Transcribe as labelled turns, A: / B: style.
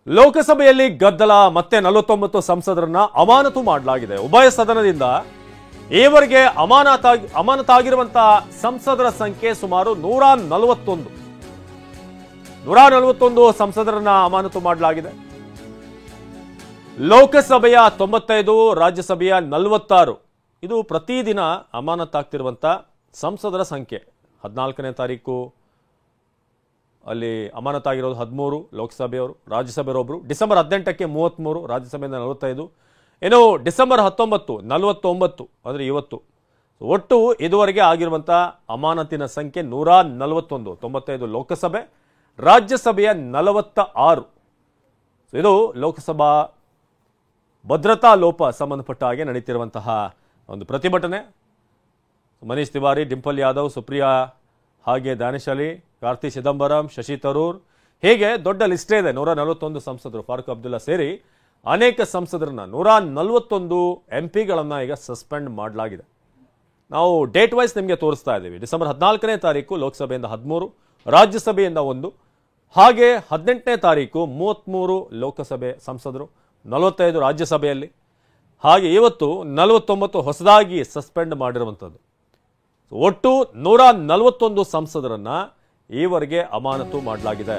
A: ಲೋಕಸಭೆಯಲ್ಲಿ ಗದ್ದಲ ಮತ್ತೆ 49 ಸಂಸದರನ್ನ ಅಮಾನತು ಮಾಡಲಾಗಿದೆ. ಉಭಯ ಸದನದಿಂದ ಈವರೆಗೆ ಅಮಾನತಾಗಿರುವಂತಹ ಸಂಸದರ ಸಂಖ್ಯೆ ಸುಮಾರು 141 ಸಂಸದರನ್ನ ಅಮಾನತು ಮಾಡಲಾಗಿದೆ. ಲೋಕಸಭೆಯ 95, ರಾಜ್ಯಸಭೆಯ 46 ಇದು ಪ್ರತಿದಿನ ಅಮಾನತಾಗ್ತಿರುವಂತ ಸಂಸದರ ಸಂಖ್ಯೆ. 14ನೇ ತಾರೀಕು ಅಲ್ಲಿ ಅಮಾನತಾಗಿರೋದು 13 ಲೋಕಸಭೆಯವರು, ರಾಜ್ಯಸಭೆಯವರೊಬ್ಬರು. ಡಿಸೆಂಬರ್ 18ಕ್ಕೆ 33, ರಾಜ್ಯಸಭೆಯಿಂದ 45. ಇನ್ನು ಡಿಸೆಂಬರ್ 19 49 ಅಂದರೆ ಇವತ್ತು. ಒಟ್ಟು ಇದುವರೆಗೆ ಆಗಿರುವಂಥ ಅಮಾನತಿನ ಸಂಖ್ಯೆ 141. 95 ಲೋಕಸಭೆ, ರಾಜ್ಯಸಭೆಯ 46. ಇದು ಲೋಕಸಭಾ ಭದ್ರತಾ ಲೋಪ ಸಂಬಂಧಪಟ್ಟ ಹಾಗೆ ನಡೀತಿರುವಂತಹ ಒಂದು ಪ್ರತಿಭಟನೆ. ಮನೀಶ್ ತಿವಾರಿ, ಡಿಂಪಲ್ ಯಾದವ್, ಸುಪ್ರಿಯಾ, ಹಾಗೆ ದಾನಿಶ್ ಅಲಿ, ಕಾರ್ತಿ ಚಿದಂಬರಂ, ಶಶಿ ತರೂರ್, ಹೀಗೆ ದೊಡ್ಡ ಲಿಸ್ಟೇ ಇದೆ. 141 ಸಂಸದರು, ಫಾರೂಕ್ ಅಬ್ದುಲ್ಲಾ ಸೇರಿ ಅನೇಕ ಸಂಸದರನ್ನ 141 MP ಈಗ ಸಸ್ಪೆಂಡ್ ಮಾಡಲಾಗಿದೆ. ನಾವು ಡೇಟ್ ವೈಸ್ ನಿಮಗೆ ತೋರಿಸ್ತಾ ಇದ್ದೀವಿ. ಡಿಸೆಂಬರ್ 14ನೇ ತಾರೀಕು ಲೋಕಸಭೆಯಿಂದ 13, ರಾಜ್ಯಸಭೆಯಿಂದ 1, ಹಾಗೆ 18ನೇ ತಾರೀಕು 33 ಲೋಕಸಭೆ ಸಂಸದರು, 45 ರಾಜ್ಯಸಭೆಯಲ್ಲಿ, ಹಾಗೆ ಇವತ್ತು 49 ಹೊಸದಾಗಿ ಸಸ್ಪೆಂಡ್ ಮಾಡಿರುವಂಥದ್ದು. ಒಟ್ಟು 141 ಸಂಸದರನ್ನ ಈವರೆಗೆ ಅಮಾನತು ಮಾಡಲಾಗಿದೆ.